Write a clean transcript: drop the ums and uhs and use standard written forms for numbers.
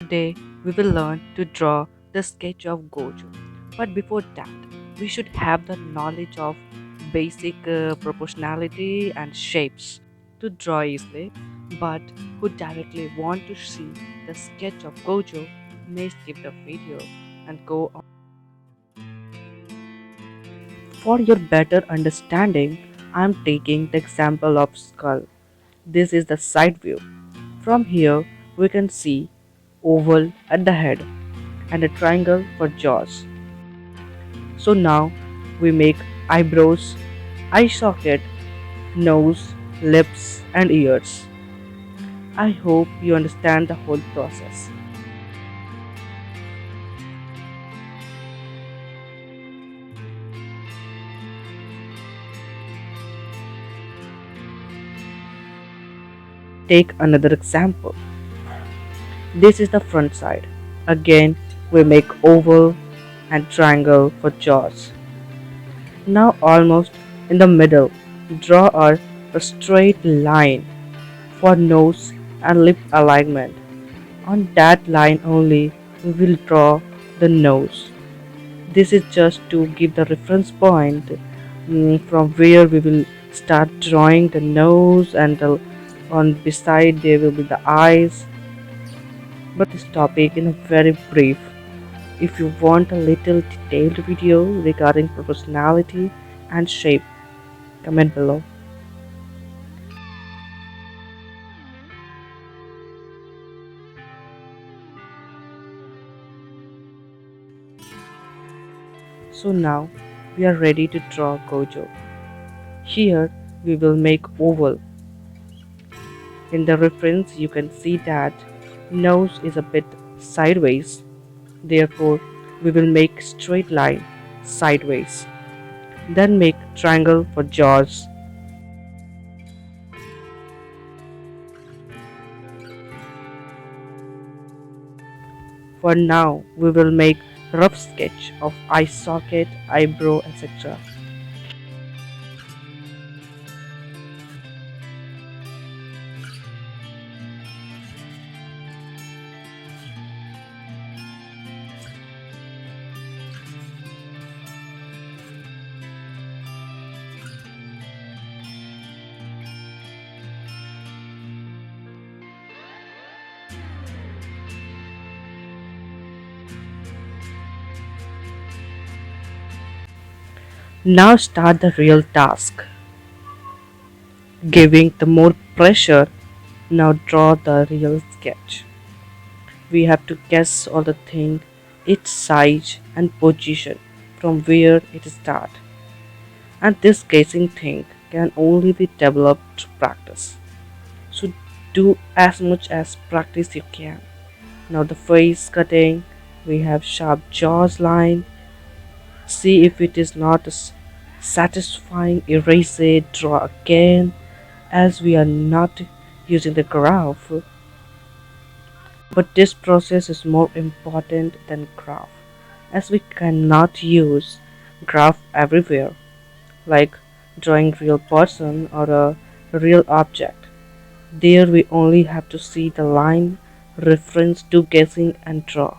Today we will learn to draw the sketch of Gojo. But before that, we should have the knowledge of basic proportionality and shapes to draw easily. But who directly want to see the sketch of Gojo may skip the video and go on. For your better understanding, I am taking the example of skull. This is the side view. From here, we can see oval at the head and a triangle for jaws. So now we make eyebrows, eye socket, nose, lips, and ears. I hope you understand the whole process. Take another example. This is the front side. Again, we make oval and triangle for jaws. Now almost in the middle, draw a straight line for nose and lip alignment. On that line only, we will draw the nose. This is just to give the reference point from where we will start drawing the nose and on beside there will be the eyes. But this topic in a very brief. If you want a little detailed video regarding proportionality and shape, comment below. So now we are ready to draw Gojo. Here we will make oval. In the reference you can see that nose is a bit sideways. Therefore we will make straight line sideways. Then make triangle for jaws. For now we will make rough sketch of eye socket, eyebrow, etc. Now start the real task. Giving the more pressure, now draw the real sketch. We have to guess all the thing, its size and position from where it start. And this guessing thing can only be developed through practice. So do as much as practice you can. Now the face cutting, we have sharp jaws line. See if it is not satisfying, erase it, draw again, as we are not using the graph. But this process is more important than graph, as we cannot use graph everywhere, like drawing real person or a real object. There we only have to see the line, reference to guessing and draw.